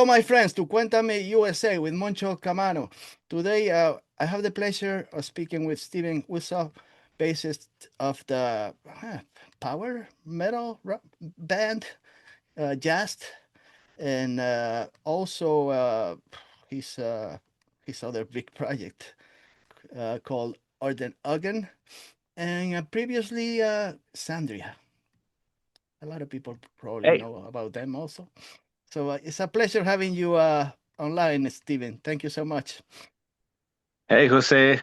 Welcome, my friends, to Cuentame USA with Moncho Camano. Today, I have the pleasure of speaking with Steven Wussow, bassist of the power metal rock band JÄST, and also his other big project called Orden Uggen, and previously Sandria. A lot of people probably Hey, know about them also. So it's a pleasure having you online, Steven. Thank you so much. hey, Jose.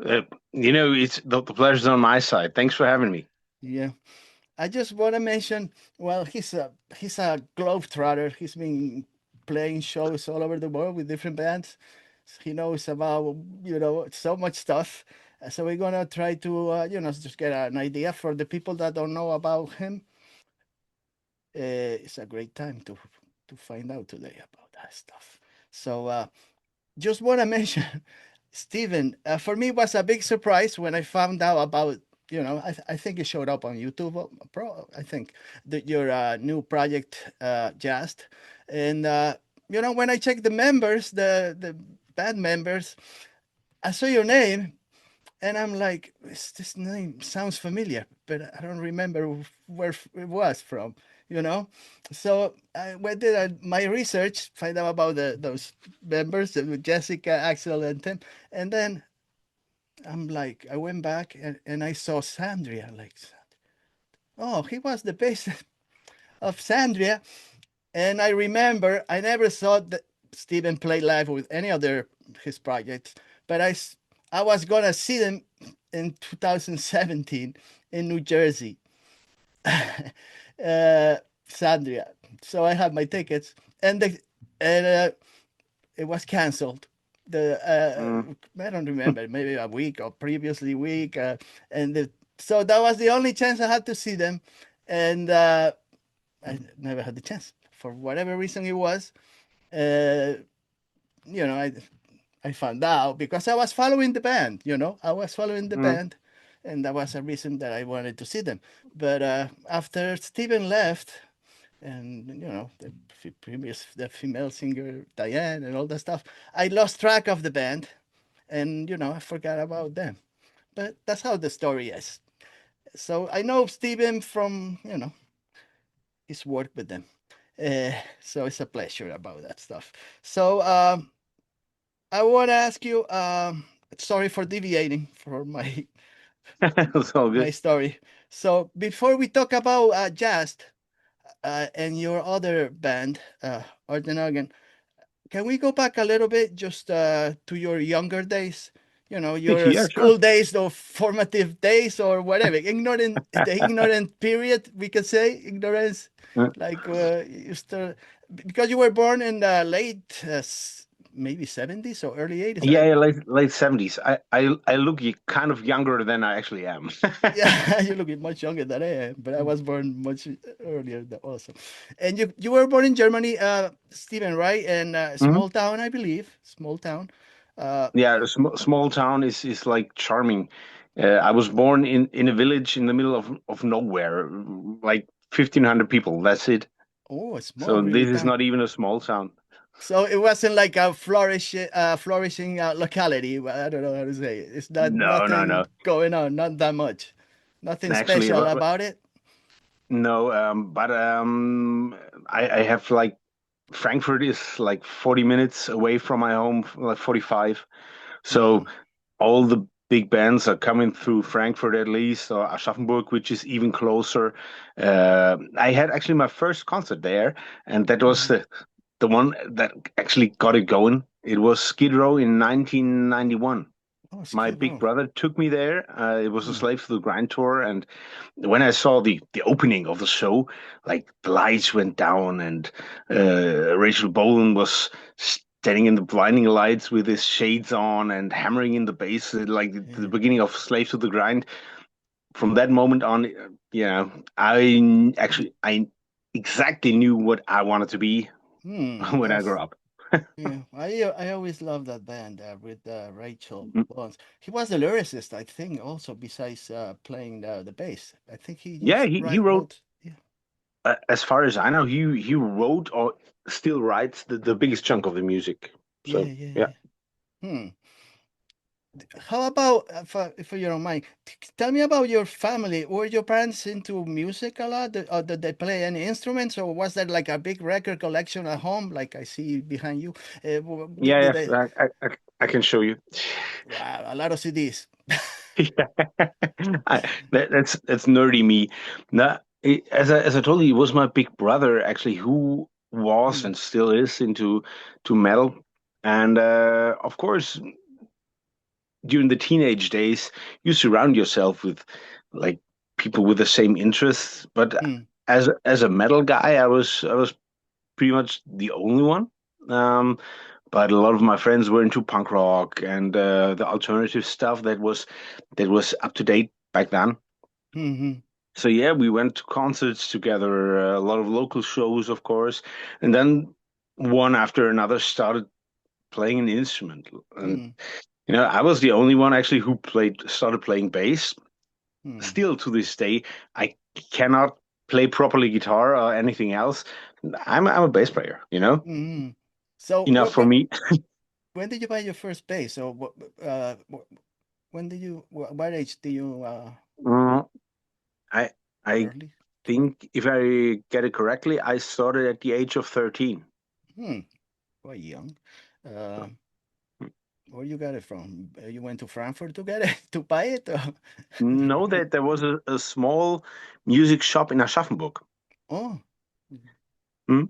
Uh, it's the pleasure's on my side. Thanks for having me. Yeah, I just want to mention. Well, he's a globetrotter. He's been playing shows all over the world with different bands. He knows about so much stuff. So we're gonna try to just get an idea for the people that don't know about him. It's a great time to find out today about that stuff. So just want to mention, Steven, for me, it was a big surprise when I found out about, I think it showed up on YouTube, I think, your new project, JÄST. And, when I checked the members, the band members, I saw your name and I'm like, this name sounds familiar, but I don't remember where it was from, you know? So I went did my research, find out about those members, Jessica, Axel, and Tim. And then I'm like, I went back and I saw Sandria. Like, oh, he was the bassist of Sandria. And I remember I never thought that Steven played live with any other his projects, but I was gonna see them in 2017 in New Jersey, Sandria. So I had my tickets, and and it was canceled. The Mm. I don't remember, maybe a week or previously week, so that was the only chance I had to see them, and I never had the chance for whatever reason it was. Uh, you know, I found out because I was following the band. I was following the Mm. band, and that was a reason that I wanted to see them. But after Steven left, and the female singer Diane and all that stuff, I lost track of the band, and I forgot about them. But that's how the story is. So I know Steven from his work with them. So it's a pleasure about that stuff. So I want to ask you. Sorry for deviating for my It's all my good. story. So before we talk about JÄST and your other band, Ortenogen, can we go back a little bit just to your younger days? Your Yeah, sure. school days or formative days or whatever. The ignorant period, we could say, ignorance, Uh, like you start, because you were born in the late, maybe 70s or early 80s. yeah, yeah, late 70s. I look kind of younger than I actually am. Yeah, you look much younger than I am, but I was born much earlier also. And you were born in Germany, Stephen, right? And Mhm. small town, I believe, small town. Uh, Yeah, a small town is like charming. I was born in a village in the middle of nowhere, like 1,500 people. That's it. oh, a small, So really this is town. not even a small town. So it wasn't like a flourishing locality. I don't know how to say it. It's not No, no, nothing no. going on, not that much, nothing Actually, special about it. no, but I have like Frankfurt is like 40 minutes away from my home, like 45. So Mm. all the big bands are coming through Frankfurt at least, or Aschaffenburg, which is even closer. I had actually my first concert there, and that was Mm. the one that actually got it going. It was Skid Row in 1991. Oh, My Skid big Row. brother took me there. It was a Mm. Slave to the Grind tour, and when I saw the opening of the show, like the lights went down, and Rachel Bolan was standing in the blinding lights with his shades on and hammering in the bass, like the Yeah. beginning of Slave to the Grind. From that moment on, I exactly knew what I wanted to be when I grew That's up. Yeah, I always love that band with Rachel Bones. He was the lyricist, I think, also besides playing the bass. I think he Yeah, used to he write wrote both. Yeah. as far as I know, he wrote or still writes the biggest chunk of the music. Yeah, So yeah, yeah, yeah. Hmm. How about, if you don't mind, tell me about your family. Were your parents into music a lot? Or did they play any instruments, or was there like a big record collection at home, like I see behind you? Did yeah, they? yeah. I can show you. Wow, a lot of CDs. Yeah. That's nerdy me. No, as I told you, it was my big brother actually who was Hmm, and still is into to metal, and of course during the teenage days you surround yourself with like people with the same interests. But hmm, as a metal guy, I was pretty much the only one. Um, but a lot of my friends were into punk rock and the alternative stuff that was up to date back then. hmm, hmm, So yeah, we went to concerts together, a lot of local shows, of course, and then one after another started playing an instrument. And hmm, I was the only one actually who started playing bass. hmm, Still to this day, I cannot play properly guitar or anything else. I'm a bass player, hmm. So, enough for me. when did you buy your first bass? So, when did what age do you, Mm, I I early? think if I get it correctly, I started at the age of 13. Hmm, quite young. So, Uh, where you got it from? You went to Frankfurt to get it, to buy it? Or- know that there was a small music shop in Aschaffenburg. Oh, Mm.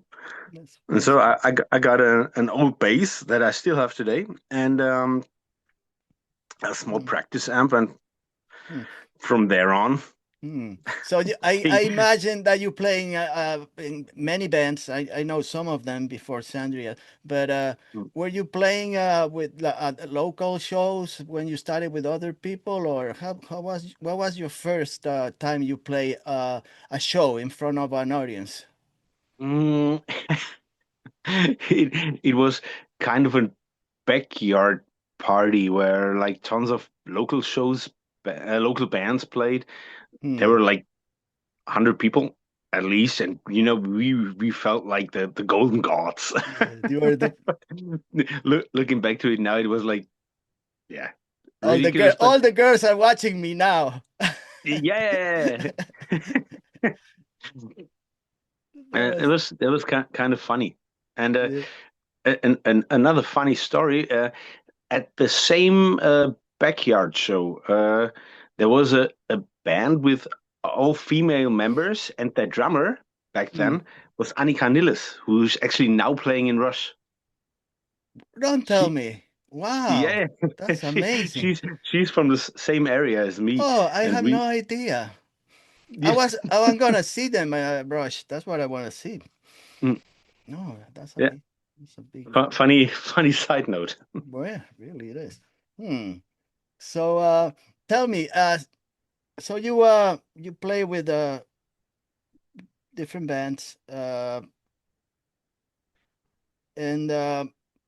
And that's so good. I got an old bass that I still have today and a small Hmm, practice amp. And hmm. from there on, Hmm. So I hey, imagine that you're playing in many bands. I know some of them before Sandria, but were you playing with local shows when you started with other people, or how was what was your first time you play a show in front of an audience? mm, it was kind of a backyard party where like tons of local shows, local bands played. There Hmm. were like 100 people at least, and we felt like the golden gods. You were the Looking back to it now, it was like, yeah, ridiculous, but all the girls are watching me now. yeah. That It was was kind of funny. And yeah. another funny story, at the same backyard show, there was a band with all female members, and their drummer back Hmm. then was Annika Nilles, who's actually now playing in Rush. Don't tell She, me. Wow, yeah, that's amazing. she's from the same area as me, Oh, I and have no idea. I'm gonna see them, Brush. That's what I want to see. Mm, No, that's yeah, amazing. It's a big, funny funny side note. well, yeah, really it is. Hmm. So, tell me, so you play with different bands, and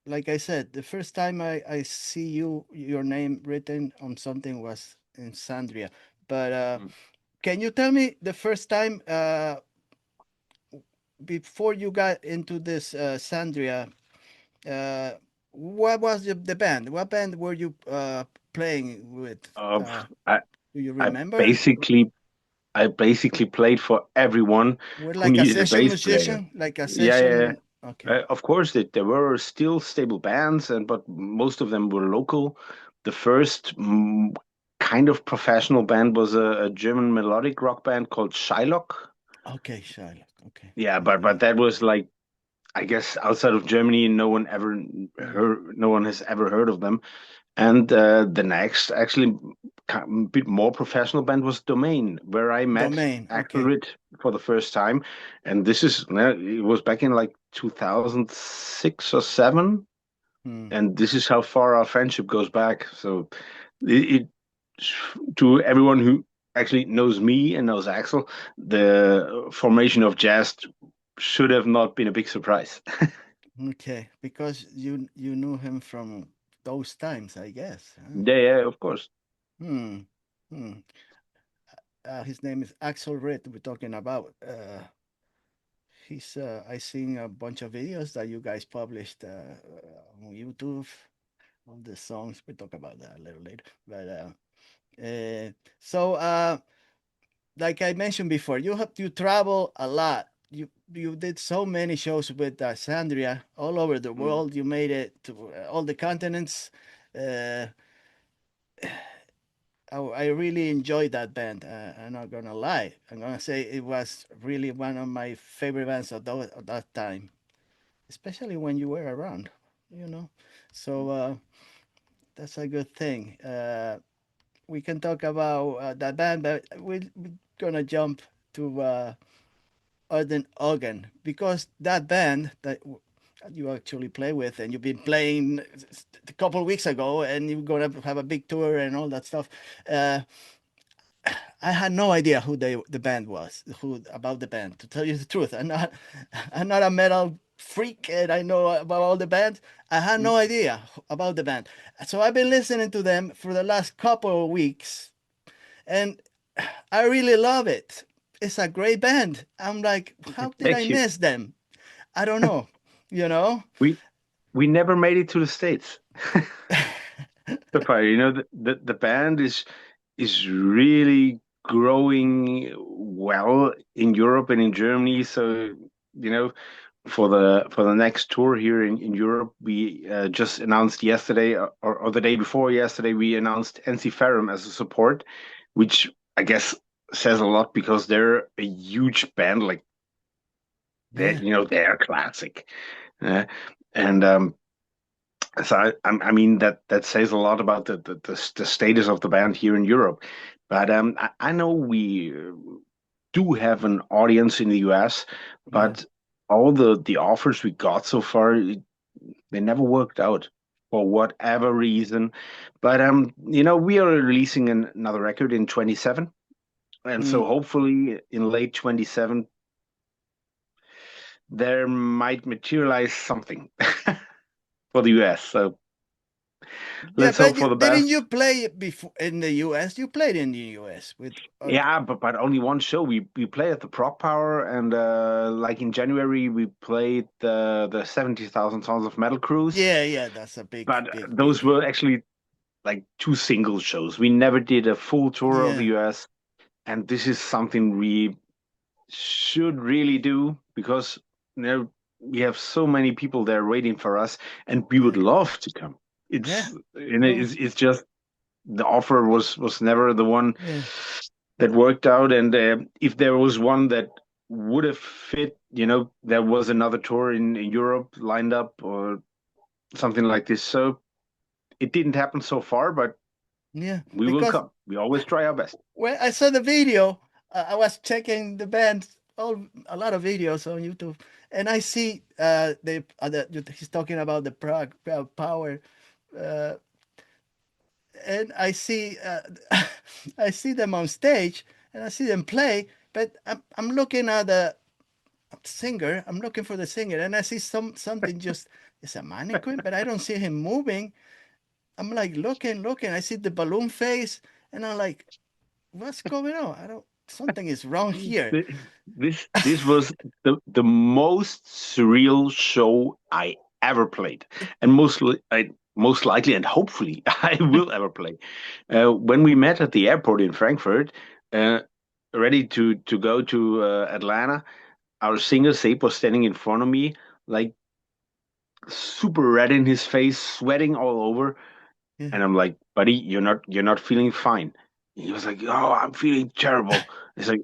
like I said, the first time I see your name written on something was in Sandria. But can you tell me the first time before you got into this Sandria? Uh, what was the band? What band were you playing with? Uh, Uh, I do you I remember? basically played for everyone Were who like a needed a session bass player. musician, like a Yeah, yeah. session. Okay, Of course, there were still stable bands, but most of them were local. The first kind of professional band was a German melodic rock band called Shylock. okay, Shylock. Okay, Yeah, yeah, but yeah. that was like, I guess outside of Germany, Mm, no one has ever heard of them. And the next, actually, bit more professional band was Domain, where I met Domain. Axel Okay. Ritt for the first time. And this is, it was back in like 2006 or 7. Hmm. And this is how far our friendship goes back. So it to everyone who actually knows me and knows Axel, the formation of JÄST should have not been a big surprise. Okay, because you knew him from those times, I guess. Huh? Yeah, yeah, of course. Hmm. Hmm. His name is Axel Ritt. We're talking about. He's I seen a bunch of videos that you guys published on YouTube. All the songs we talk about that a little later. But so like I mentioned before, you travel a lot. You did so many shows with Sandria all over the Mm. world. You made it to all the continents. Uh, I really enjoyed that band. I'm not gonna lie. I'm gonna say it was really one of my favorite bands at that time, especially when you were around. You know, so that's a good thing. We can talk about that band, but we're gonna jump to Arden Ogan because that band that you actually play with and you've been playing a couple of weeks ago and you're gonna have a big tour and all that stuff. Uh, I had no idea who the band was, who about the band. To tell you the truth, I'm not a metal freak, and I know about all the bands. I had Mm. no idea about the band, so I've been listening to them for the last couple of weeks, and I really love it. It's a great band. I'm like, how did I Thank you. miss them? I don't know, you know. We we never made it to the States. So far, the band is really growing well in Europe and in Germany. So, you know, for the next tour here in Europe, we just announced yesterday or the day before yesterday, we announced NC Ferrum as a support, which I guess says a lot because they're a huge band, like Yeah, they're classic. Uh, and so I mean that says a lot about the status of the band here in Europe. But I know we do have an audience in the US, yeah, but all the offers we got so far, they never worked out for whatever reason. But we are releasing another record in 27, and so mm, hopefully in late 27 there might materialize something for the US. So yeah. let's hope But for the didn't best. you play before in the U.S.? You played in the U.S. with, Yeah, but only one show. We played at the Prog Power, and like in January we played the 70,000 Tons of Metal cruise. yeah, yeah. That's a But big. those were actually like two single shows. We never did a full tour of the Yeah, US, and this is something we should really do because we have so many people there waiting for us, and we would yeah, love to come. yeah. No, It's just the offer was never the one yeah. that worked out. And if there was one that would have fit, there was another tour in Europe lined up or something like this. So it didn't happen so far, but Yeah, we will because come. We always try our best. when I saw the video, I was checking the band, a lot of videos on YouTube, and I see he's talking about the Prague Power, uh, and I see I see them on stage, and I see them play, but I'm looking at the singer, I'm looking for the singer, and I see something just it's a mannequin, but I don't see him moving. I'm like looking, I see the balloon face, and I'm like, what's going on? I don't. Something is wrong here. Th- this was the most surreal show I ever played, and most likely and hopefully I will ever play. When we met at the airport in Frankfurt, uh, ready to go to Atlanta, our singer Sape was standing in front of me, like super red in his face, sweating all over, Yeah. and I'm like, buddy, you're not feeling fine. He was like, oh, I'm feeling terrible. It's like,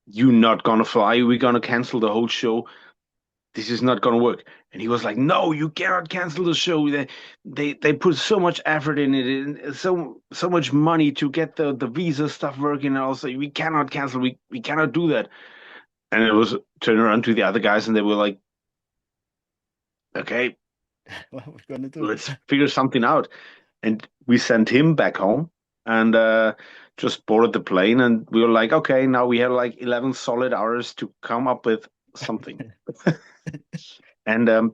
you not gonna fly. We're gonna cancel the whole show. This is not gonna work. And he was like, no, you cannot cancel the show. They put so much effort in it and so much money to get the visa stuff working. And also, we cannot cancel. We cannot do that. And it was turn around to the other guys, and they were like, okay, What we're gonna do? let's figure something out. And we sent him back home and just boarded the plane. And we were like, okay, now we have like 11 solid hours to come up with something. And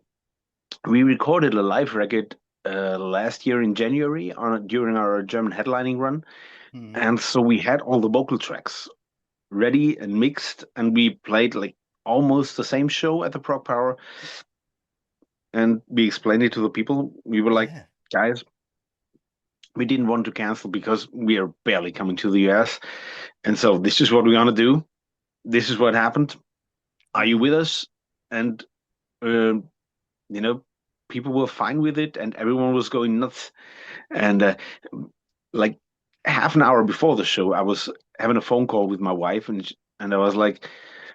we recorded a live record last year in January during our German headlining run. Hmm. And so we had all the vocal tracks ready and mixed, and we played like almost the same show at the Prog Power, and we explained it to the people. We were like, Yeah. guys, we didn't want to cancel because we are barely coming to the US, and so this is what we're gonna do. This is what happened. Are you Yeah. with us? And um, you know, people were fine with it, and everyone was going nuts. And like half an hour before the show, I was having a phone call with my wife, and I was like,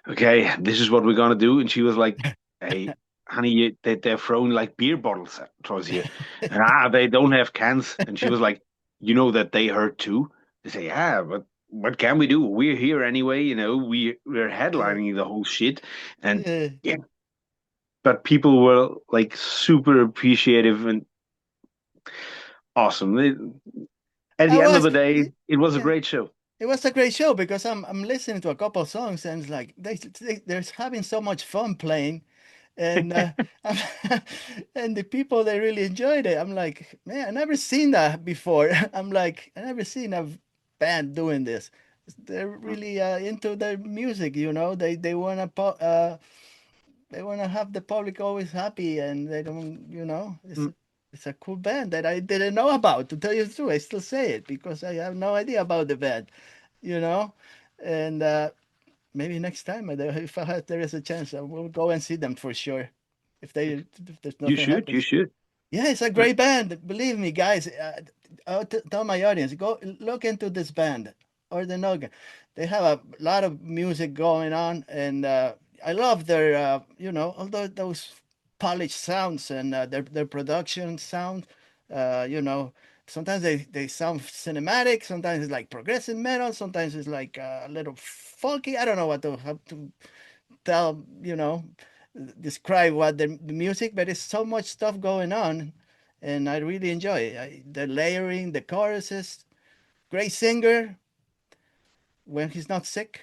"Okay, this is what we're gonna do." And she was like, "Hey, honey, they're throwing like beer bottles towards you, and they don't have cans." And she was like, "You know that they hurt too." I say, "Yeah, but what can we do? We're here anyway. We're Yeah. headlining the whole shit." And Yeah. yeah, but people were like super appreciative and awesome. At I the end of was. the day, it was a Yeah. great show. It was a great show because I'm listening to a couple of songs and it's like they're having so much fun playing, and and the people they really enjoyed it. I'm like, man, I never seen that before. I'm like, I never seen a band doing this. They're really into their music, you know. They wanna they want to have the public always happy, and they don't, you know, Mm, it's a cool band that I didn't know about. To tell you the truth, I still say it because I have no idea about the band, you know, and maybe next time, if there is a chance, I will go and see them for sure. If there's You nothing should, you happens. should. Yeah, it's a Uh, great band. Believe me, guys. I'll tell my audience, go look into this band or the Noga. They have a lot of music going on, and I love their, although those polished sounds and their production sound. You know, sometimes they sound cinematic. Sometimes it's like progressive metal. Sometimes it's like a little funky. I don't know what to have to tell, describe what the music, but it's so much stuff going on, and I really enjoy it. The layering, the choruses, great singer when he's not sick.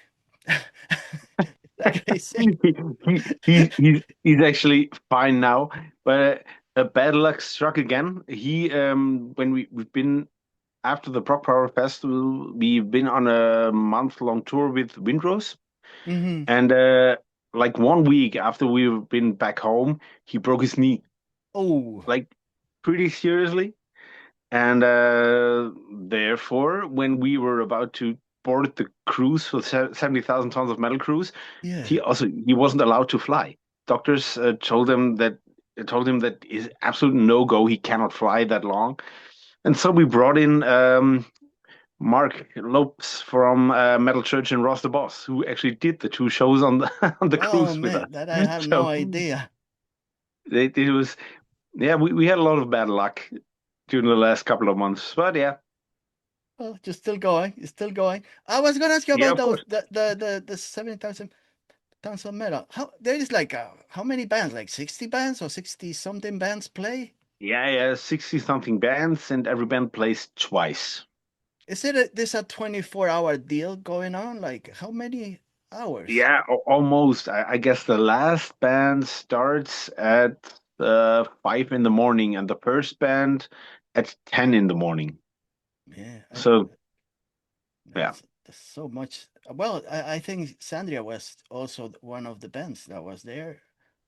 A great singer. he's actually fine now, but bad luck struck again. He when we've been after the Prog Power Festival, we've been on a month-long tour with Windrose, Hmm. and like 1 week after we've been back home, he broke his knee, Oh, like pretty seriously. And therefore, when we were about to board the cruise for 70,000 tons of metal cruise, yeah. he wasn't allowed to fly. Doctors told him that is absolute no go. He cannot fly that long. And so we brought in Mark Lopes from Metal Church in Ross the Boss, who actually did the two shows on the on the Oh cruise with us. man, that I have no So idea. it was yeah, we had a lot of bad luck during the last couple of months, but yeah, Well, just still going. It's still going. I was gonna ask you yeah, about of those course. the 70,000 tons of metal. How there is like how many bands? Like 60 bands or 60 something bands play? Yeah, yeah, 60 something bands, and every band plays twice. Is it this a 24-hour deal going on? Like how many hours? Yeah, almost. I guess the last band starts at 5 in the morning, and the first band at 10 in the morning. Yeah, So, yeah. that's so much. Well, I think Sandria was also one of the bands that was there,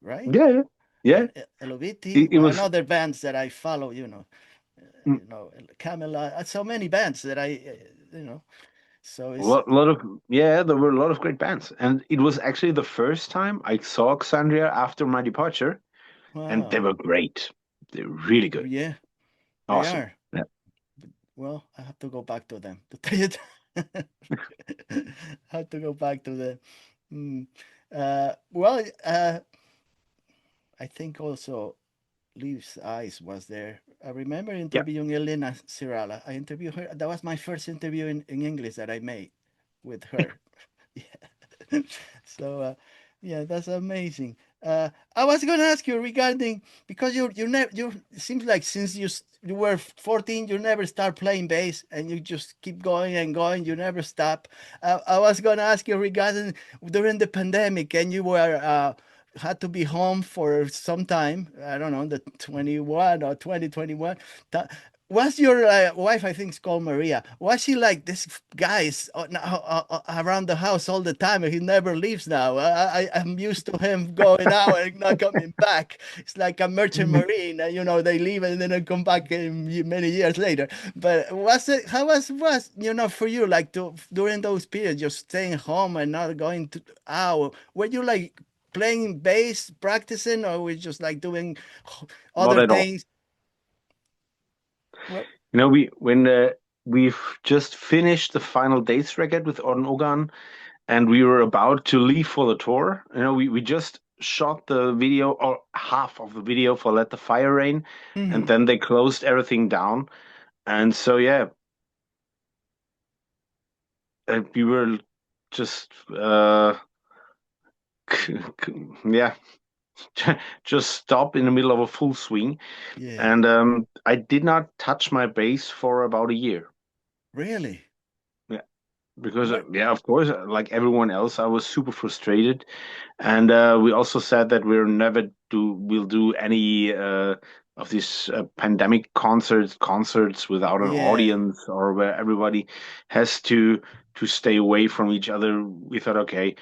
right? Yeah, yeah. Yeah. And Eloviti, It well, was, another bands that I follow, mm, Camelot, so many bands that so a it's lot of, yeah, there were a lot of great bands. And it was actually the first time I saw Xandria after my departure, and they wow, were great. They're really good. yeah, they Awesome. are. Yeah. Well, I have to go back to them to tell you. I have to go back to them. Mm. Well, I think also Leaves Eyes was there. I remember Yeah. interviewing Elena Cirala. I interviewed her. That was my first interview in English that I made with her. Yeah. So, yeah, that's amazing. I was going to ask you regarding because you never you it seems like since you were 14 you never start playing bass and you just keep going and going. You never stop. I was going to ask you regarding during the pandemic and you were had to be home for some time. I don't know, the 21 or 2021. Was your wife, I think, is called Maria? Was she like this guy's around the house all the time? He never leaves now. I'm used to him going out and not coming back. It's like a merchant marine. They leave and then they come back many years later. But was it? How was for you like to during those periods, just staying home and not going to out? Were you like playing bass, practicing, or were you just like doing Not other at all. things? Well, We've just finished the final dates record with Orden Ogan, and we were about to leave for the tour. We just shot the video or half of the video for Let the Fire Rain, and mhm. then they closed everything down. And so yeah, we were just yeah, just stop in the middle of a full swing. Yeah. And I did not touch my bass for about a year. Really? Yeah, because What? yeah, of course, like everyone else, I was super frustrated. And we also said that we'll do any of these pandemic concerts without an Yeah. audience or where everybody has to stay away from each other. We thought, okay,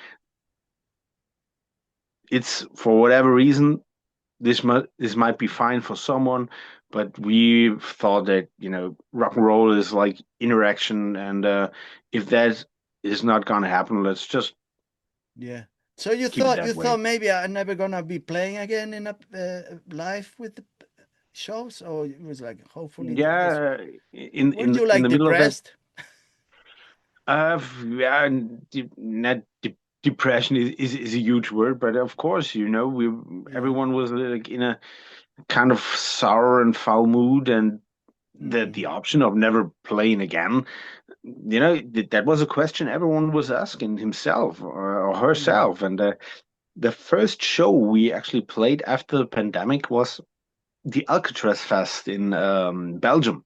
it's for whatever reason this might be fine for someone, but we thought that rock and roll is like interaction, and if that is not gonna happen, let's just Yeah. So you keep it thought that way. maybe I'm never gonna be playing again in a live with the shows, or it was like hopefully this. Yeah, in Were in you in like the middle of that, depressed? yeah, not depression is a huge word, but of course, we Yeah. everyone was like in a kind of sour and foul mood, and the Hmm. option of never playing again, that was a question everyone was asking himself or Hmm. herself. And the first show we actually played after the pandemic was the Alcatraz Fest in Belgium,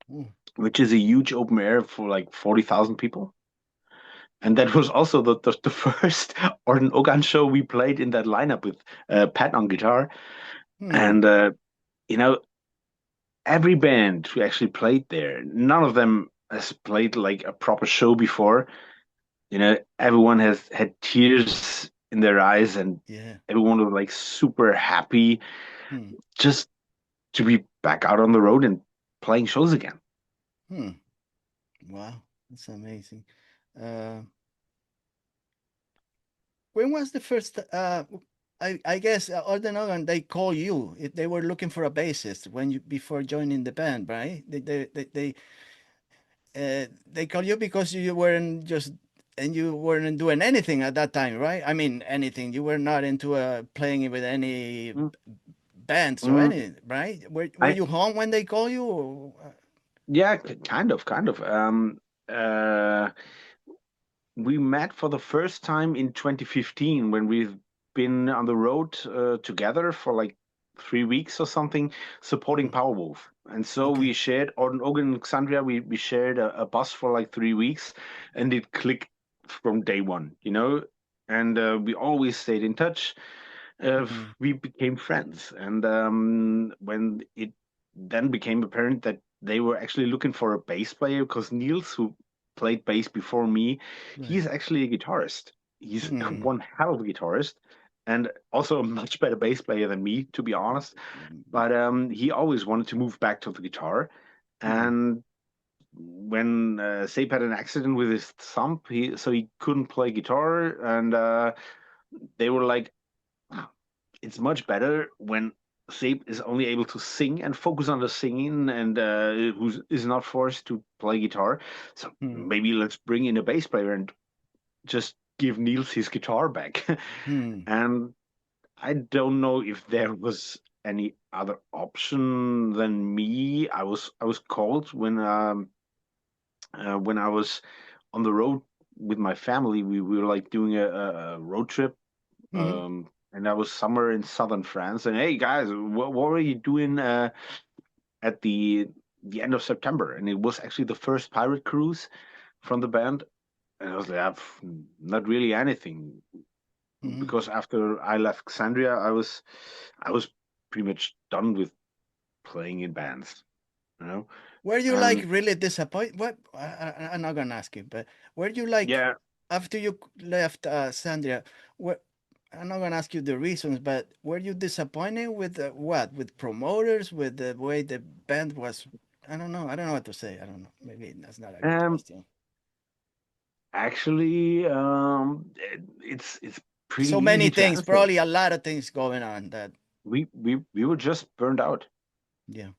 Hmm. which is a huge open air for like 40,000 people. And that was also the first Orton Ogan show we played in that lineup with Pat on guitar. Hmm. And, you know, every band who actually played there, none of them has played like a proper show before. Everyone has had tears in their eyes, and Yeah. everyone was like super happy Hmm. just to be back out on the road and playing shows again. Hmm. Wow, that's amazing. Uh, when was the first? I guess Ordenogan they call you if they were looking for a bassist when you before joining the band, right? They call you because you weren't just and you weren't doing anything at that time, right? I mean, anything. You were not into playing with any Mm, bands or mm, anything, right? Were I you home when they call you? Or, Yeah, kind of. Uh, we met for the first time in 2015 when we've been on the road together for like 3 weeks or something, supporting hmm, Powerwolf. And so we okay. shared, on Ogun and Alexandria, we shared a bus for like 3 weeks, and it clicked from day one. And we always stayed in touch. Hmm, We became friends. And when it then became apparent that they were actually looking for a bass player, because Niels, who played bass before me, right. he's actually a guitarist. He's Hmm. one hell of a guitarist, and also a much better bass player than me, to be honest. But he always wanted to move back to the guitar. Hmm. And when Sape had an accident with his thumb, he couldn't play guitar, and they were like, it's much better when Sape is only able to sing and focus on the singing, and who is not forced to play guitar. So Hmm. maybe let's bring in a bass player and just give Niels his guitar back. Hmm. And I don't know if there was any other option than me. I was called when I was on the road with my family. We were like doing a road trip, Hmm. and I was somewhere in southern France. And hey, guys, what were you doing at the end of September? And it was actually the first pirate cruise from the band. And I was like, not really anything, Hmm. because after I left Alexandria, I was pretty much done with playing in bands. you know. Were you like And really disappointed? What I'm not gonna ask you, but were you like yeah, after you left Sandria? What I'm not gonna ask you the reasons, but were you disappointed with what? With promoters, with the way the band was? I don't know. I don't know what to say. I don't know. Maybe that's not a good um, question. actually, it's pretty So many easy to things, answer. probably a lot of things going on. That We were just burned out. yeah,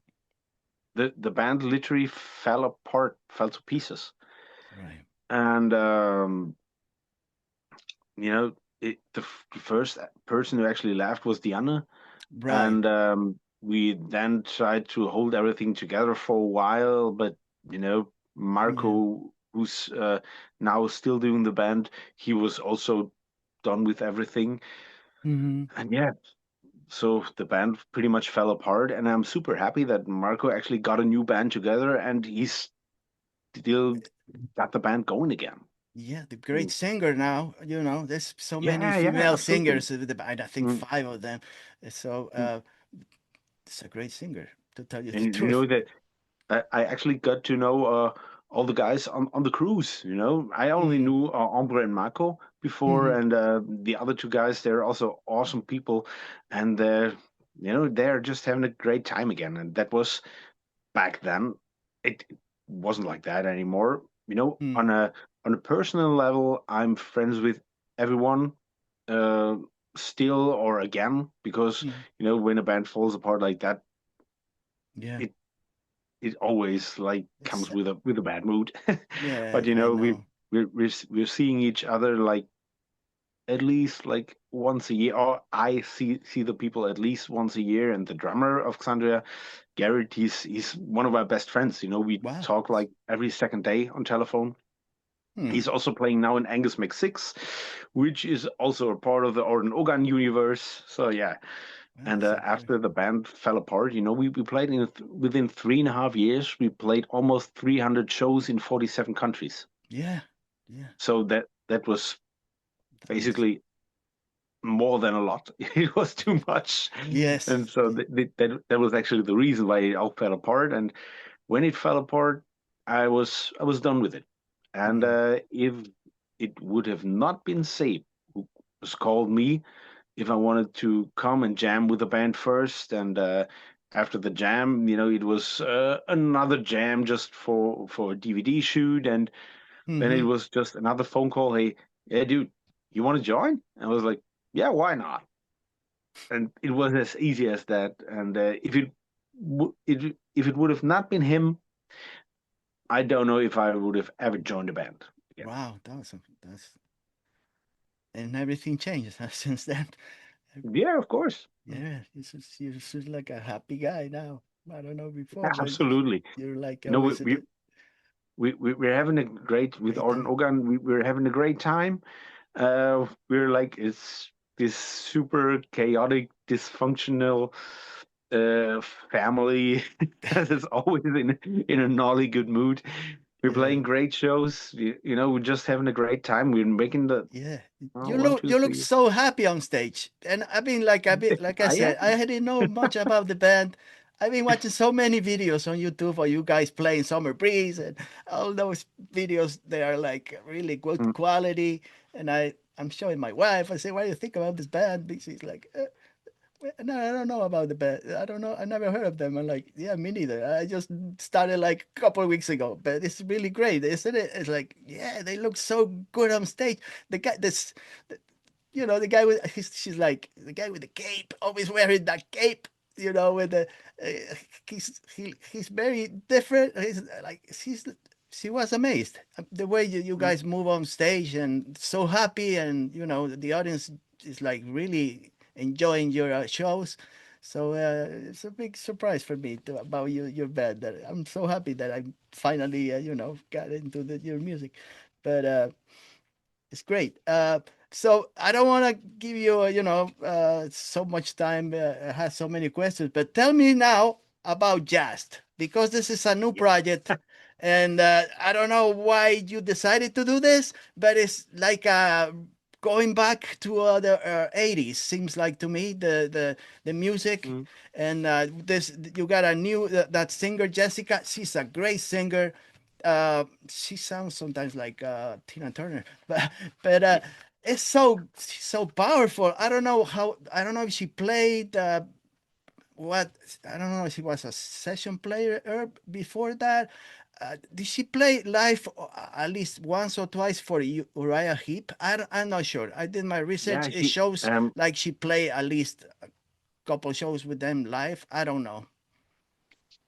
The band literally fell apart, fell to pieces. right, And you know, the first person who actually left was Diana, right, and we then tried to hold everything together for a while. But you know, yeah, Marco, who's now still doing the band, he was also done with everything. hmm, And yeah, so the band pretty much fell apart. And I'm super happy that Marco actually got a new band together, and he's still got the band going again. yeah. The great Mm. singer now. You know, there's so many Yeah, yeah, female absolutely. singers with the band. I think Mm, five of them. So mm. it's a great singer, to tell you the And you truth. know that I actually got to know all the guys on the cruise. You know, I only Mm, knew Ombre and Marco before, hmm, and the other two guys, they're also awesome people, and they're just having a great time again. And that was back then. It wasn't like that anymore. You know, hmm, on a personal level, I'm friends with everyone, uh, still or again, because hmm. when a band falls apart like that, Yeah, it it always like it's comes with a bad mood. yeah. But I we know. we're seeing each other like at least like once a year, or I see the people at least once a year. And the drummer of Xandria, Garrett, he's one of our best friends. We Wow. talk like every second day on telephone. Hmm. He's also playing now in Angus Mc6, which is also a part of the Orden Ogan universe. So yeah. Wow. And So great. after the band fell apart, we played within 3.5 years. We played almost 300 shows in 47 countries. Yeah. Yeah. So that was That is. basically more than a lot. It was too much, and Yes. so that was actually the reason why it all fell apart. And when it fell apart, I was done with it. And Hmm. if it would have not been Sabe who was called me if I wanted to come and jam with the band first, and after the jam, it was another jam just for a DVD shoot, and then it Hmm. was just another phone call. Hey, yeah, dude, you want to join? And I was like, yeah, why not? And it was as easy as that. And if it would have not been him, I don't know if I would have ever joined the band again. Wow. That's and everything changes since then. Yeah, of course. Yeah. You're just like a happy guy now. I don't know before, but Absolutely. you're like You know, we, always in we a we're having a great with great Orden time. Ogan. We're having a great time. We're like it's this super chaotic, dysfunctional uh, family that is always in a gnarly good mood. We're Yeah. playing great shows. We're just having a great time. We're making the Yeah, you one, look two, you look three. so happy on stage, and like I I said, am. I didn't know much about the band. I've been watching so many videos on YouTube of you guys playing Summer Breeze, and all those videos they are like really good Mm, quality. And I'm showing my wife. I say, "What do you think about this band?" She's like, no, I don't know about the band. I don't know. I never heard of them. I'm like, yeah, me neither. I just started like a couple of weeks ago, but it's really great, isn't it? It's like, yeah, they look so good on stage. The guy, the guy with she's like the guy with the cape, always wearing that cape. With the he's very different. She was amazed the way you mm, guys move on stage and so happy, and the audience is like really enjoying your shows. So it's a big surprise for me about your band. That I'm so happy that I finally got into your music, but it's great. So I don't want to give you so much time. I have so many questions, but tell me now about JÄST because this is a new yeah. project. And I don't know why you decided to do this, but it's like a going back to the 80s, seems like to me, the music. Mm. And this, you got a new, that singer Jessica, she's a great singer. She sounds sometimes like Tina Turner, but Yeah, it's so powerful. I don't know how, I don't know if she played what, I don't know if she was a session player before that. Did she play live at least once or twice for Uriah Heep? I'm not sure. I did my research. yeah. It She shows like she played at least a couple shows with them live. I don't know.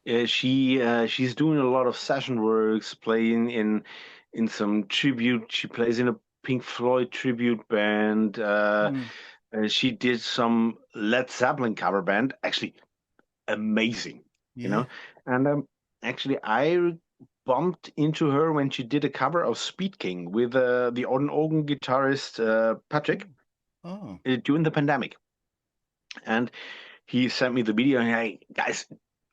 she's doing a lot of session works, playing in some tribute. She plays in a Pink Floyd tribute band. Hmm. She did some Led Zeppelin cover band. Actually, amazing, you Yeah. know. And actually, I bumped into her when she did a cover of Speed King with the on organ guitarist Patrick Oh. Oh. during the pandemic, and he sent me the video and hey guys,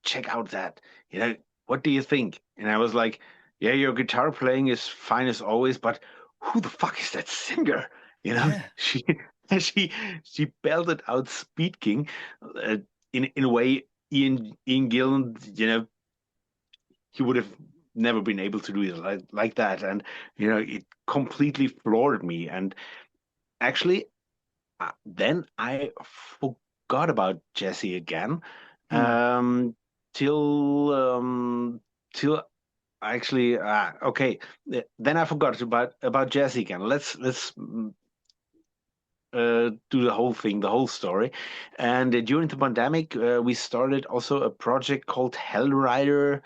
check out that. You know, what do you think? And I was like, yeah, your guitar playing is fine as always, but who the fuck is that singer? You know, Yeah. she she belted out Speed King uh, in a way Ian Gillan, you know, he would have never been able to do it like that. And you know, it completely floored me. And actually, then I forgot about Jesse again, Hmm. um, till till actually okay. Then I forgot about Jesse again. Let's do the whole thing, the whole story. And during the pandemic, we started also a project called Hell Rider,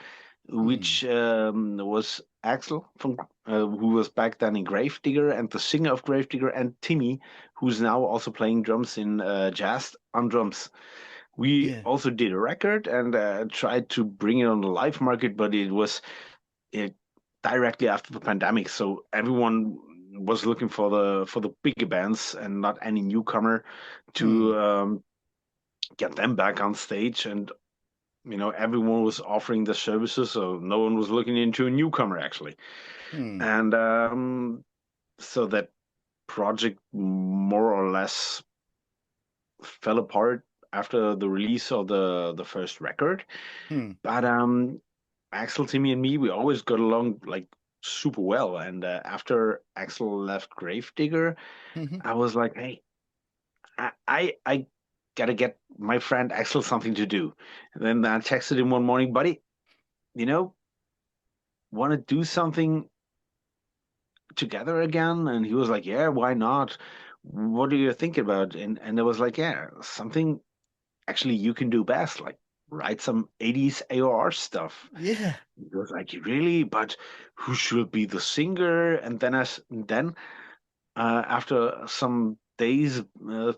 Hmm. which was Axel from who was back then in Gravedigger, and the singer of Gravedigger, and Timmy, who's now also playing drums in JÄST on drums. We Yeah. also did a record and tried to bring it on the live market, but it was it, directly after the pandemic, so everyone was looking for the bigger bands and not any newcomer Hmm. to get them back on stage. And you know, everyone was offering the services, so no one was looking into a newcomer actually. Hmm. And so that project more or less fell apart after the release of the first record. Hmm. But Axel, Timmy, and me, we always got along like super well. And after Axel left Gravedigger, Hmm. I was like, hey, I gotta get my friend Axel something to do. And then I texted him one morning, buddy, you know, want to do something together again? And he was like, yeah, why not? What do you think about? And I was like, yeah, something actually you can do best, like write some 80s AOR stuff. Yeah. It was like, really? But who should be the singer? And then after some days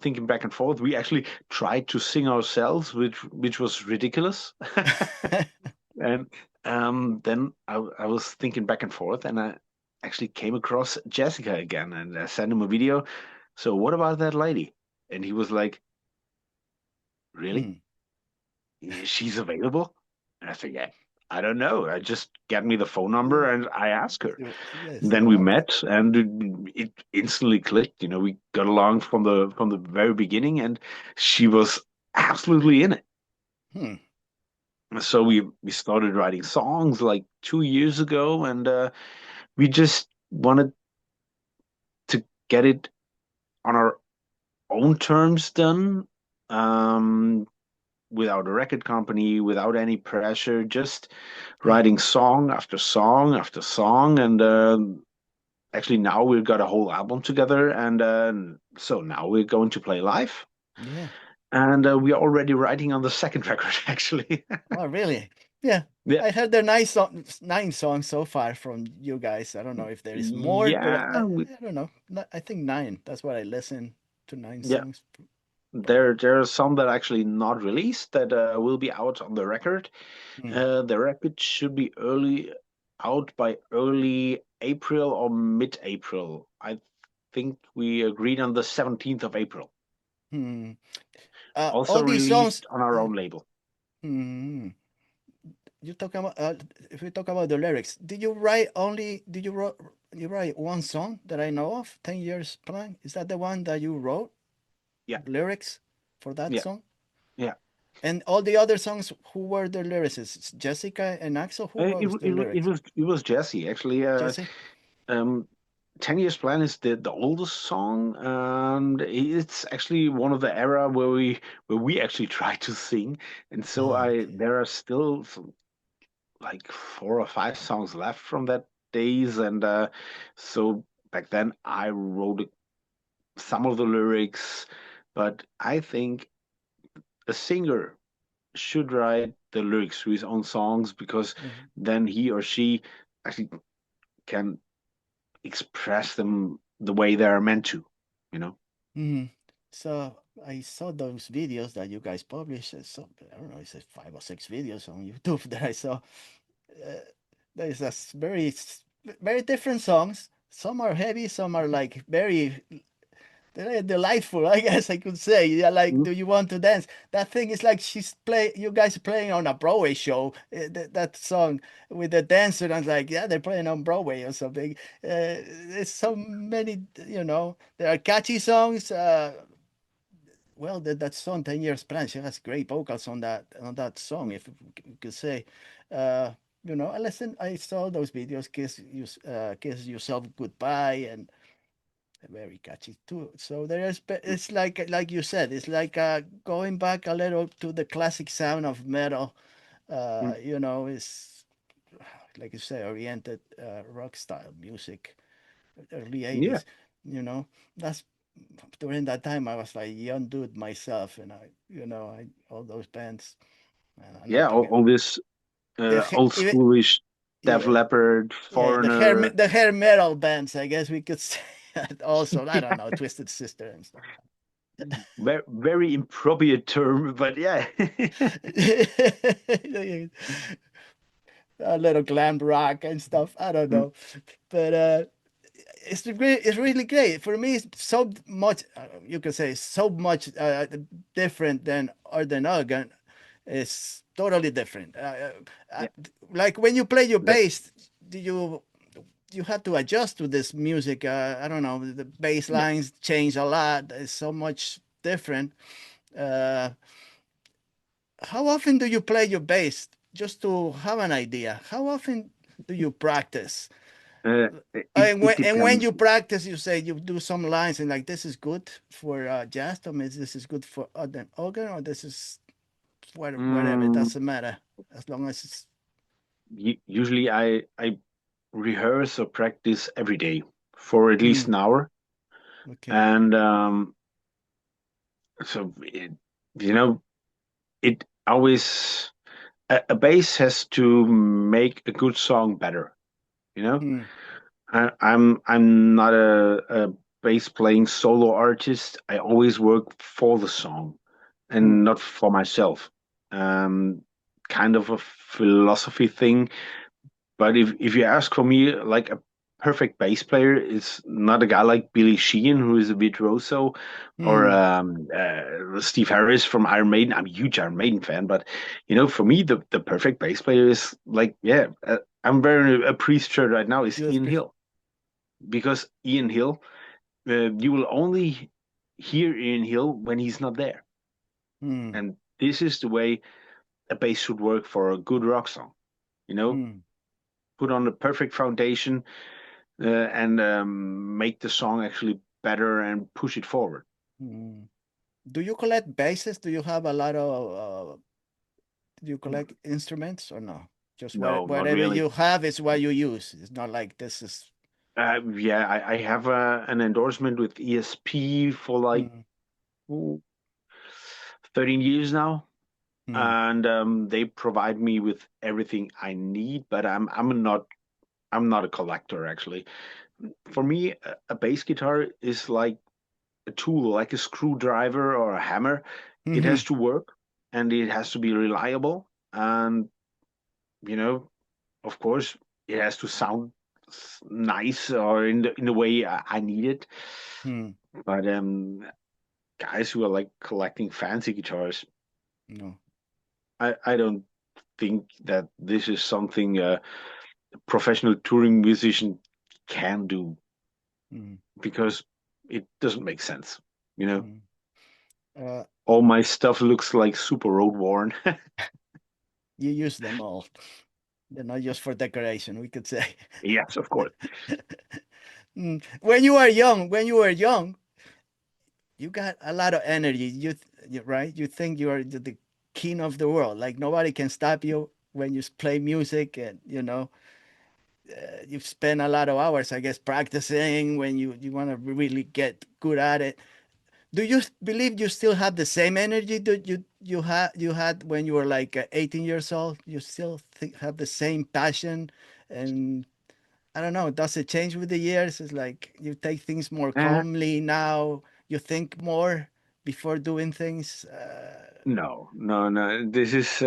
thinking back and forth, we actually tried to sing ourselves, which was ridiculous. And then I was thinking back and forth, and I actually came across Jessica again, and I sent him a video. So what about that lady? And he was like, really? Hmm. She's available? And I said, yeah, I don't know. I just get me the phone number Yeah. and I asked her. Yeah. And See then what we happens. met, and it instantly clicked. You know, we got along from the very beginning, and she was absolutely in it. Hmm. So Oh. we started writing songs like 2 years ago, and we just wanted to get it on our own terms done, um, without a record company, without any pressure, just Yeah. writing song after song after song. And actually, now we've got a whole album together, and so now we're going to play live. Yeah. And we're already writing on the second record, actually. Oh, really? Yeah. Yeah, I heard there are nine songs so far from you guys. I don't know if there is more, but yeah, I don't know. I think nine. That's what I listened to, nine yeah. songs. But There are some that are actually not released that will be out on the record. hmm, The record should be early out by early April or mid-April. I think we agreed on the 17th of April. hmm. Also All these songs. released on our own label. Hmm. You talk about if we talk about the lyrics, did you write only? Did you wrote? you write one song that I know of, 10 Years Plan. Is that the one that you wrote Yeah, lyrics for that yeah, song? yeah. And all the other songs, who were the lyricists? Jessica and Axel, who wrote the lyrics? It was Jesse actually. Jesse? Um, 10 Years Plan is the oldest song, and it's actually one of the era where we actually try to sing. And so Oh, I okay. there are still some, like 4 or 5 songs left from that days, and so back then I wrote some of the lyrics, but I think a singer should write the lyrics to his own songs because Mhm. then he or she actually can express them the way they are meant to, you know? Mhm. So I saw those videos that you guys published. So I don't know, it's 5 or 6 videos on YouTube that I saw. Uh, there's very different songs. Some are heavy, some are like very delightful, I guess I could say. Yeah, like, Mm. do you want to dance? That thing is like you guys are playing on a Broadway show. That song with the dancer, and I was like, yeah, they're playing on Broadway or something. There's so many, there are catchy songs. Well, that song, 10 Years Plan, she has great vocals on that song, if you could say. Uh, I saw those videos, Kiss Yourself Goodbye, and very catchy too. So it's like you said, it's like going back a little to the classic sound of metal. Mm. It's like you say, oriented rock style music, early Yeah. 80s. You know, that's during that time I was like young dude myself, and I all those bands. And I'm Yeah, not talking all this old even schoolish Def yeah, Leppard, yeah, Foreigner. the hair metal bands, I guess we could say. Also, I don't know, Twisted Sister and stuff. Very, very appropriate term, but yeah. A little glam rock and stuff. I don't Mm. know, but it's really great for me. It's so much you could say so much different than Arden Organ. It's totally different. Yeah. Like when you play your That, bass, do you have to adjust to this music? I don't know. The bass yeah. lines change a lot. It's so much different. Uh, how often do you play your bass? Just to have an idea. How often do you practice? It And when depends. you practice, you say you do some lines and like this is good for JÄST, or maybe this is good for an organ, or this is whatever. It Mm, doesn't matter as long as it's Usually I rehearse or practice every day for at least mm, an hour, okay. and so you know it always a bass has to make a good song better. You know, Mm, I'm not a bass playing solo artist. I always work for the song and mm, not for myself. Um, Kind of a philosophy thing. But if you ask for me, like a perfect bass player is not a guy like Billy Sheehan, who is a virtuoso, or mm. Steve Harris from Iron Maiden. I'm a huge Iron Maiden fan, but for me, the perfect bass player is like, yeah, I'm wearing a Priest shirt right now, is Judas Ian Priest. Hill, because Ian Hill, you will only hear Ian Hill when he's not there, Mm, and this is the way a bass should work for a good rock song. You know, mm, put on the perfect foundation and make the song actually better and push it forward. mm. Do you collect basses? Do you have a lot of do you collect instruments or no? Just No, not whatever really. you have is what you use. It's not like this is. Yeah, I have an endorsement with ESP for like Mm, ooh, 13 years now, mm, and they provide me with everything I need. But I'm not a collector actually. For me, a bass guitar is like a tool, like a screwdriver or a hammer. It mm-hmm, has to work and it has to be reliable. And you know, of course, it has to sound nice or in the way I need it. mm, But guys who are like collecting fancy guitars, no. I don't think that this is something a professional touring musician can do Mm, because it doesn't make sense. You know, mm. Uh, all my stuff looks like super road worn. you use them all. They're not just for decoration, we could say. Yes, of course. When you were young, you got a lot of energy. Right? You think you are the king of the world. Like nobody can stop you when you play music, and you've spent a lot of hours, I guess, practicing when you want to really get good at it. Do you believe you still have the same energy that you had when you were like 18 years old? You still have the same passion, and I don't know. Does it change with the years? It's like you take things more Uh, calmly now. You think more before doing things. no, no, no. This is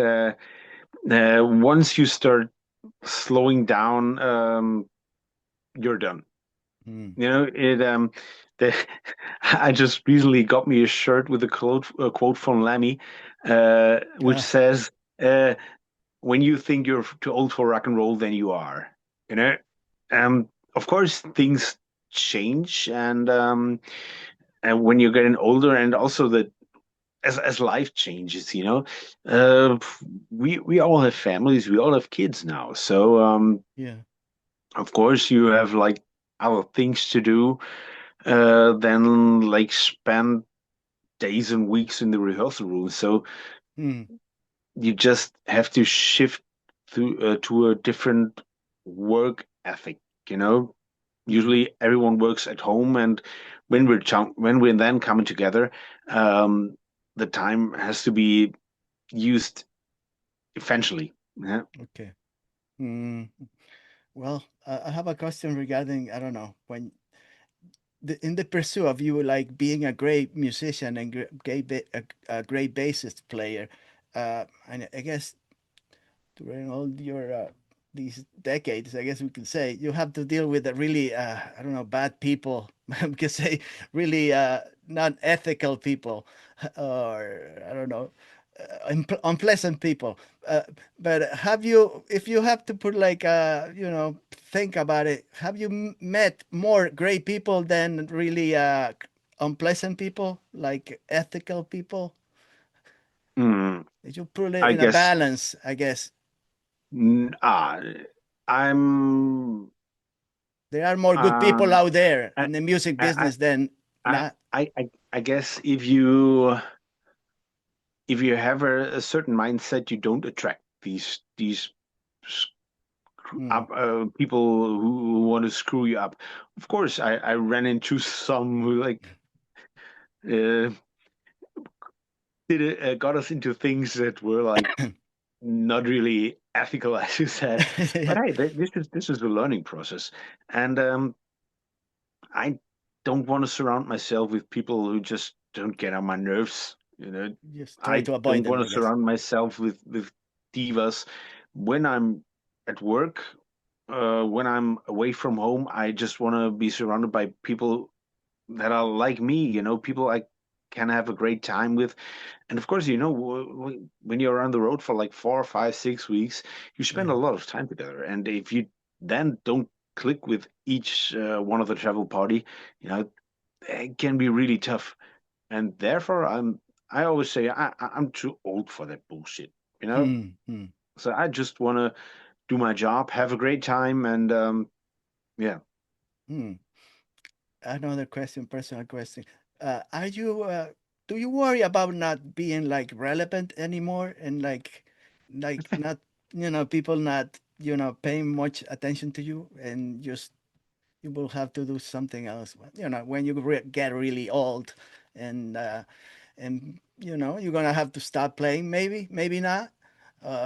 once you start slowing down, you're done. Hmm. You know, the I just recently got me a shirt with a quote from Lemmy, which Ah, says, "When you think you're too old for rock and roll, then you are." You know, of course things change, and when you're getting older, and also that as life changes, uh, we all have families, we all have kids now, so yeah. of course you have like other things to do than like spend days and weeks in the rehearsal room. So Hmm. you just have to shift to a different work ethic, you know. Hmm. Usually everyone works at home, and when we're then coming together, um, the time has to be used eventually. Yeah. Okay. Hmm. Well, I have a question regarding, I don't know, when in the pursuit of you like being a great musician and a great bassist player, and I guess during all your these decades, I guess we could say you have to deal with a really I don't know, bad people. We could say really not ethical people, or I don't know, unpleasant people. Uh, but have you, if you have to put like think about it, have you met more great people than really unpleasant people, like ethical people? Mm, Did you put it I in a guess. balance? I guess mm, ah, I'm. there are more good people Um, out there I, in the music I, business than I, not. I guess if you have a certain mindset, you don't attract these Hmm. up people who want to screw you up. Of course, I ran into some who like uh, got us into things that were like not really ethical, as you said. But hey, this is a learning process, and I don't want to surround myself with people who just don't get on my nerves. Just try I to avoid don't them, want I to guess. surround myself with divas. When I'm at work, when I'm away from home, I just want to be surrounded by people that are like me. People I can have a great time with. And of course, when you're on the road for like 4, 5, 6 weeks, you spend a Yeah. lot of time together. And if you then don't click with each one of the travel party, it can be really tough. And therefore, I always say I'm too old for that bullshit. You know. Hmm. Hmm. So I just want to do my job, have a great time, and yeah. Hmm. Another question, personal question. Are you do you worry about not being like relevant anymore, and like not, people not, paying much attention to you, and just you will have to do something else, when you get really old, and you're gonna have to stop playing, maybe not.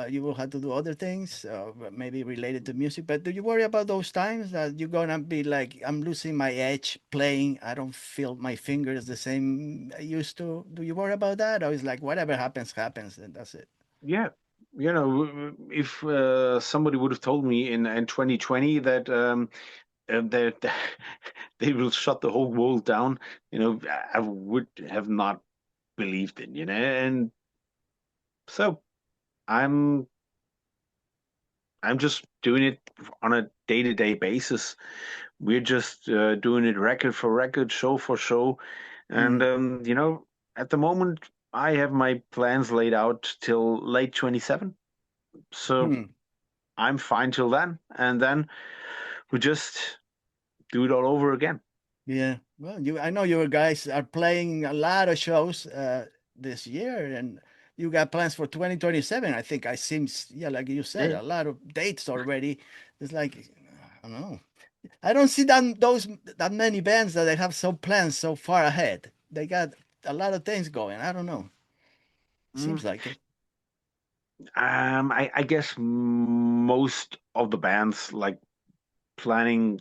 You will have to do other things, maybe related to music. But do you worry about those times that you're gonna be like, I'm losing my edge playing, I don't feel my fingers the same I used to? Do you worry about that, or is like whatever happens happens and that's it? Yeah, if somebody would have told me in 2020 that that they will shut the whole world down, I would have not believed it, and so I'm just doing it on a day-to-day basis. We're just doing it record for record, show for show. And Mm. at the moment I have my plans laid out till late 27. So Hmm. I'm fine till then. And then we just do it all over again. Yeah. Well, I know you guys are playing a lot of shows this year, and you got plans for 2027. I think I seen, yeah, like you said, Yeah. a lot of dates already. It's like, I don't know. I don't see that many bands that they have so plans so far ahead. They got a lot of things going. I don't know. Mm, Seems like it. I guess most of the bands like planning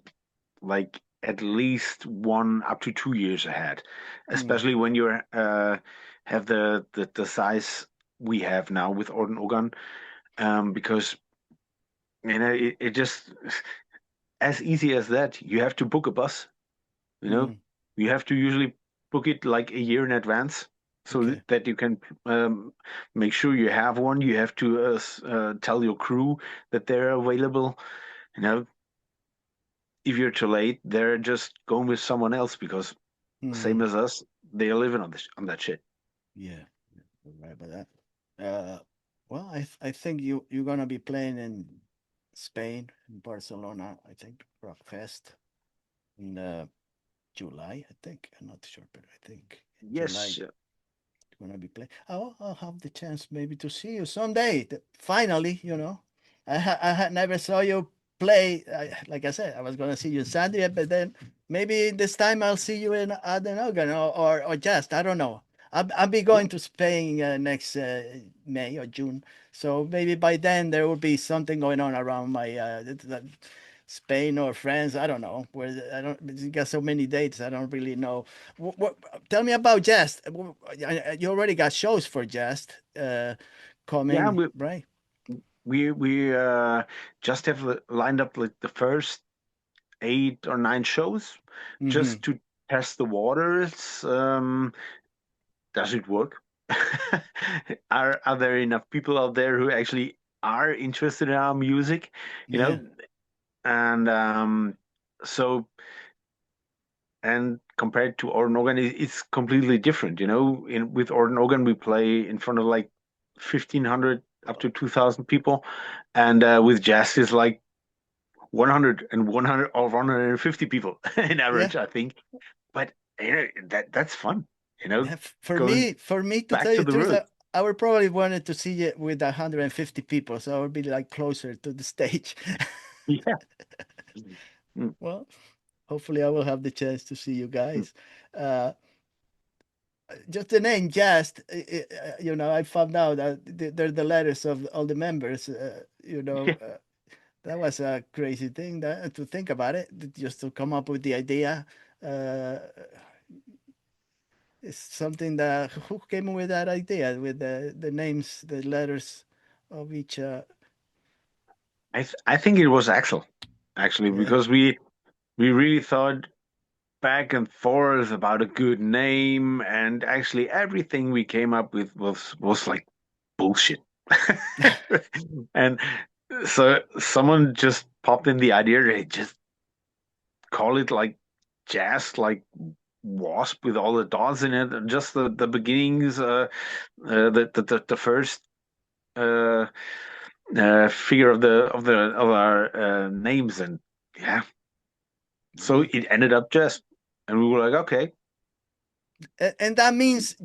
like at least 1 up to 2 years ahead, Hmm. especially when you have the size we have now with Orden Ogan, because it just as easy as that. You have to book a bus. You know, Hmm. you have to usually book it like a year in advance so Okay. that you can make sure you have one. You have to tell your crew that they're available. You know, if you're too late, they're just going with someone else because same Hmm. as us, they're living on that shit. Yeah. You're right about that. Well, I think you're gonna be playing in Spain, in Barcelona. I think Rock Fest in July. I think I'm not sure, but I think July Yes, gonna be playing. I'll have the chance maybe to see you someday. Finally, I had never saw you play. Like I said, I was gonna see you in Sunday, but then maybe this time I'll see you in Adenaugan or just I don't know. I'll be yeah, going to Spain next May or June, so maybe by then there will be something going on around my Spain or France. I don't know where. I don't. You got so many dates. I don't really know. Tell me about JÄST. You already got shows for JÄST yeah. coming, We right? we we just have lined up like the first 8 or 9 shows Mm-hmm. just to test the waters. Does it work? Are there enough people out there who actually are interested in our music? You Yeah, know, and so and compared to Organ Organ, it's completely different. In with Organ Organ, we play in front of like 1,500 up to 2,000 people, and with jazz is like 100 and 100 or 150 people in yeah, average, I think. But that's fun. You know, yeah. For going me, for me to tell back you to the the truth, roots. I would probably wanted to see it with 150 people, so I would be like closer to the stage. Yeah. Mm, Well, hopefully I will have the chance to see you mm. guys. Uh, just the name JÄST, I found out that they're the letters of all the members. Yeah. That was a crazy thing to think about it, just to come up with the idea. Uh, it's something that who came up with that idea with the names, the letters of each. I think it was Axel, actually, Yeah, because we really thought back and forth about a good name, and actually everything we came up with was like bullshit. And so someone just popped in the idea, they just call it like jazz, like wasp with all the dots in it, and just the beginnings, the first uh, figure of our names, and yeah, so yeah. it ended up just, and we were like, okay. And that means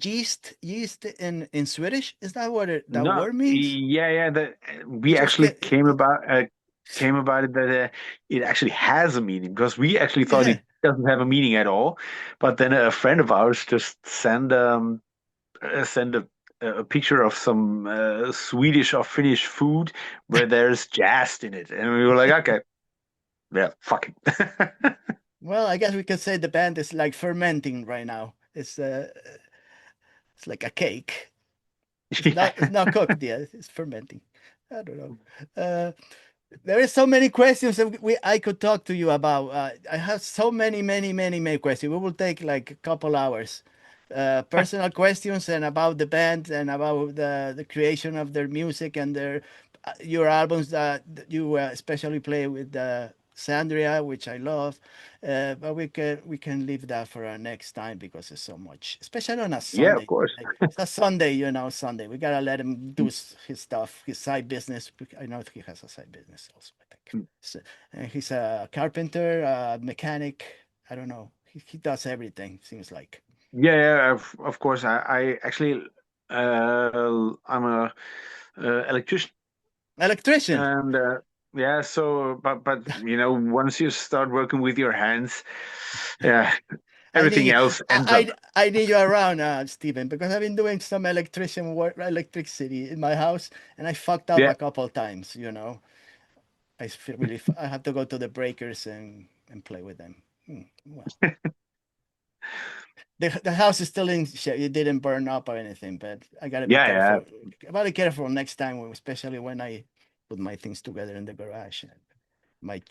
yeast in Swedish. Is that what that No, word means? yeah. It We just actually get came about it that it actually has a meaning because we actually thought yeah. it doesn't have a meaning at all. But then a friend of ours just send a picture of some Swedish or Finnish food where there's jazz in it, and we were like, okay, yeah, fuck it. Well, I guess we could say the band is like fermenting right now. It's like a cake. It's Yeah. not cooked yet. It's fermenting. I don't know. Uh, there is so many questions that I could talk to you about. I have so many questions. We will take like a couple hours. Personal questions and about the band and about the creation of their music and your albums that you especially play with Sandria, which I love, but we can leave that for our next time because it's so much, especially on a Yeah, of Sunday. course. It's a Sunday, Sunday. We gotta let him do his stuff, his side business. I know he has a side business also, I think. So, and he's a carpenter, mechanic. I don't know. He does everything. Seems like Yeah, yeah, of course. I actually, I'm a electrician, electrician. and yeah. So, but once you start working with your hands, yeah, I need everything you. else ends up. I need you around, Stephen, because I've been doing some electrician work, electricity in my house, and I fucked up Yeah, a couple times. I feel really. I have to go to the breakers and play with them. Well, the house is still in shape. It didn't burn up or anything, but I gotta be yeah, yeah. careful. Gotta be careful next time, especially when I put my things together in the garage. My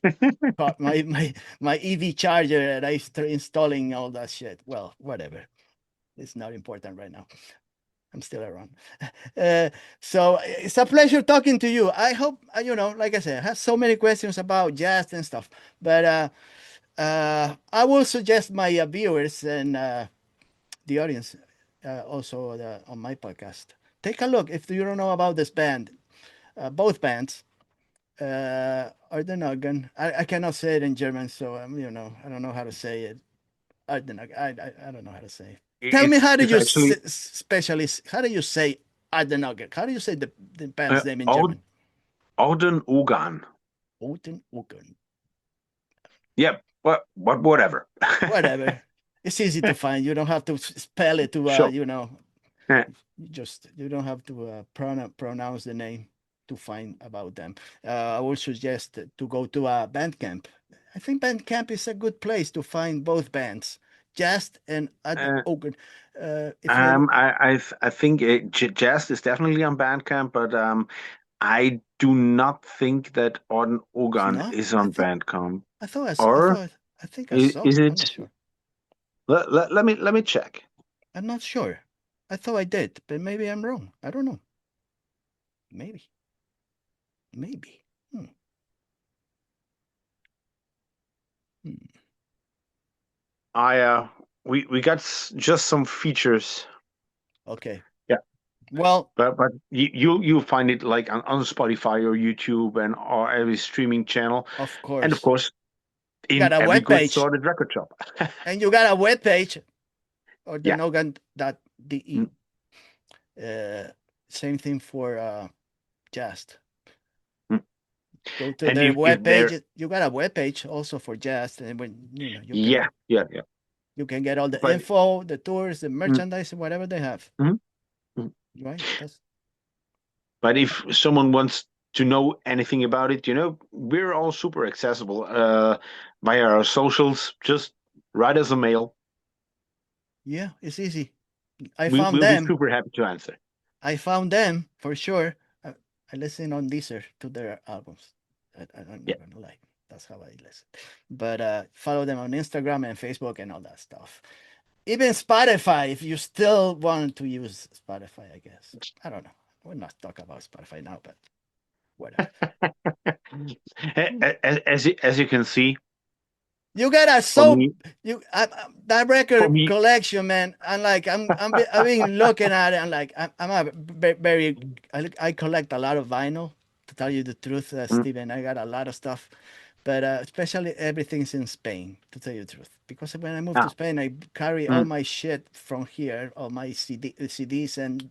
my EV charger and I start installing all that shit. Well, whatever. It's not important right now. I'm still around. Uh, so it's a pleasure talking to you. I hope like I said, I have so many questions about jazz and stuff, but I will suggest my viewers and the audience also on my podcast. Take a look if you don't know about this band, both bands. Ardenhagen. I cannot say it in German, so I don't know how to say it. Ardenhagen. I don't know how to say it. Tell me how do It's you actually specialist? How do you say Ardenhagen? How do you say the band's name in German? Orden Ogan. Ardenhagen. Yeah, whatever. Whatever. It's easy to find. You don't have to spell it to Sure. Yeah. you don't have to pronounce the name to find about them. I would suggest to go to a Bandcamp. I think Bandcamp is a good place to find both bands, JÄST and Ad Uh, Ogun. If you I think JÄST is definitely on Bandcamp, but I do not think that Orden it's Ogan not, is on Bandcamp. I Or thought I think I saw. is I'm not it? sure. Let me check. I'm not sure. I thought I did, but maybe I'm wrong. I don't know. Maybe, maybe. Hmm. Hmm. I we got just some features. Okay. Yeah, Well, but you'll find it like on Spotify or YouTube and or every streaming channel, of and of course. course You got in a every web good page, sorted record shop. and you got a web page, or the Yeah. nogan.de. Mm. Uh, Same thing for JAST. Mm. Go to And their if web page. they're You got a web page also for JAST, and when yeah, yeah, yeah. you can get all the But info, the tours, the mm, merchandise, whatever they have. mm, mm. Right? That's But if someone wants to know anything about it, we're all super accessible via our socials. Just write us a mail. yeah, it's easy. I We, found we'll be them. super happy to answer. I found them for sure. I listen on Deezer to their albums. I'm Yeah. not gonna lie. That's how I listen. But follow them on Instagram and Facebook and all that stuff. Even Spotify, if you still want to use Spotify, I guess. I don't know. We're not talking about Spotify now, but whatever. As you can see, You got a for so me, you that for record me, collection, man. I'm like I've been looking at it. I'm like I'm a very I collect a lot of vinyl. To tell you the truth, mm, Steven, I got a lot of stuff, but especially everything's in Spain. To tell you the truth, because when I moved to ah, Spain, I carry all mm, my shit from here, all my CDs and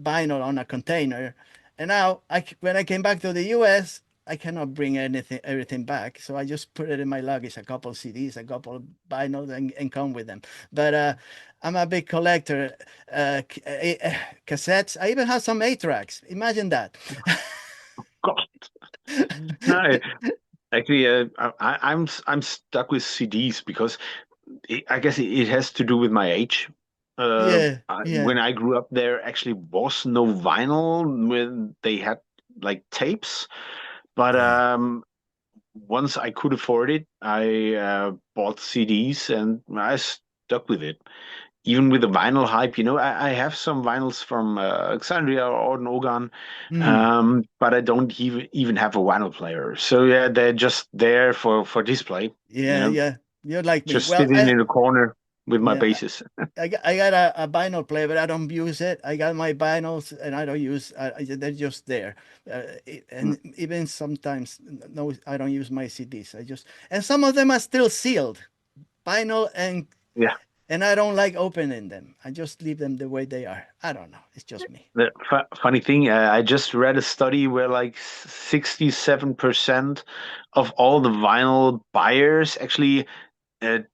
vinyl on a container, and now when I came back to the U.S. I cannot bring everything back, so I just put it in my luggage, a couple CDs, a couple vinyls, and come with them. But I'm a big collector, cassettes. I even have some 8 tracks. Imagine that. God, no, actually, I'm stuck with CDs because I guess it has to do with my age. Yeah, yeah, When I grew up, there actually was no vinyl when they had like tapes. But yeah. once I could afford it, I bought CDs and I stuck with it. even with the vinyl hype, I have some vinyls from Alexandria or Ogan, Mm. but I don't even have a vinyl player. So yeah, they're just there for display, you Yeah, know, yeah. You're like me. just Well, sitting in a corner with my yeah, bases. I got a vinyl player, but I don't use it. I got my vinyls, and I don't use. They're just there, Mm, and even sometimes, no, I don't use my CDs. And some of them are still sealed, vinyl, yeah. and I don't like opening them. I just leave them the way they are. I don't know. It's just me. The funny thing, I just read a study where like 67% of all the vinyl buyers actually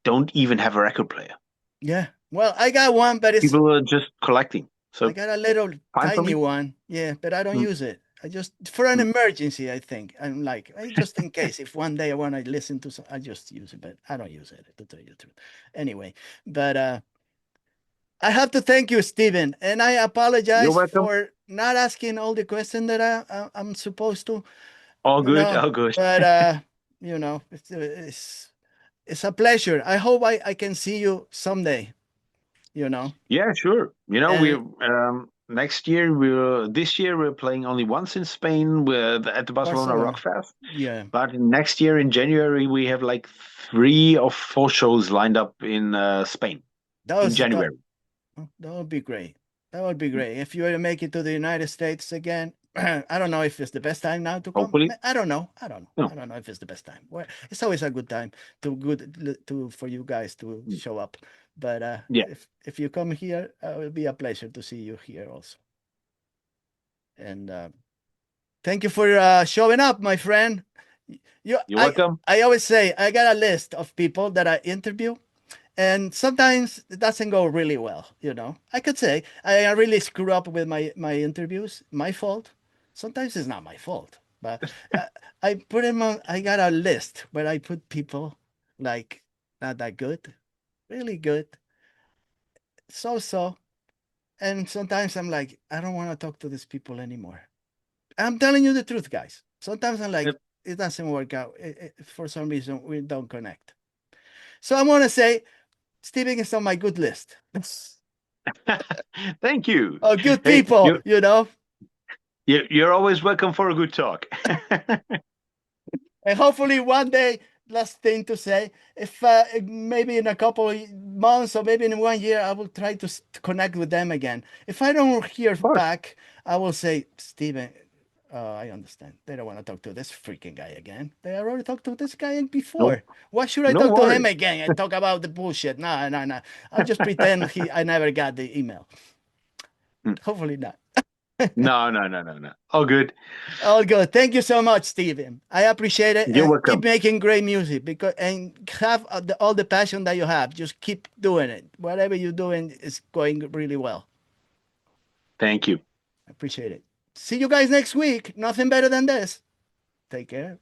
don't even have a record player. Yeah. Well, I got one, but People are just collecting. I So got a little fine for tiny me. one. Yeah, but I don't Mm, use it. I just for an mm. emergency, I think. I'm like, just in case if one day I want to listen to some, I just use it, but I don't use it to tell you the truth. Anyway, but I have to thank you, Steven, and I You're apologize welcome. for not asking all the questions that I'm supposed to, All you good, know. all good. But it's a pleasure. I hope I can see you someday. You know, Yeah, sure. and We're next year we're this year we're playing only once in Spain with at the Barcelona Rock Barcelona. Fest. Yeah, But next year in January we have like 3 or 4 shows lined up in Spain that in was that. January. Oh, that would be great. That would be great. If you were to make it to the United States again, I don't know if it's the best time now to come. Hopefully. I don't know. I don't know. No. I don't know if it's the best time. Well, it's always a good time to for you guys to Mm. show up. But Yeah, if you come here, it will be a pleasure to see you here also. And thank you for showing up, my friend. You, you're welcome. I always say I got a list of people that I interview, and sometimes it doesn't go really well. I could say I really screw up with my interviews. My fault. Sometimes it's not my fault, but uh, I put them on. I got a list where I put people like not that good, really good, so so, and sometimes I'm like, I don't want to talk to these people anymore. I'm telling you the truth, guys. Sometimes I'm like, Yep. it doesn't work out. For some reason, we don't connect. So I want to say, Steven is on my good list. Thank you. Oh, good Hey, people, you you know. you're always welcome for a good talk. And hopefully one day, last thing to say, if maybe in a couple of months or maybe in 1 year, I will try to connect with them again. If I don't hear Of course. back, I will say, Steven, I understand. They don't want to talk to this freaking guy again. They already talked to this guy No, before. Why should I no talk to him worries. again and talk about the bullshit? No, no, no. I'll just pretend I never got the email. Mm. Hopefully not. No, no, no, no, no. All good. All good. Thank you so much, Steven. I appreciate it, You're and keep welcome. making great music and have all the passion that you have. Just keep doing it. Whatever you're doing is going really well. Thank you. I appreciate it. See you guys next week. Nothing better than this. Take care.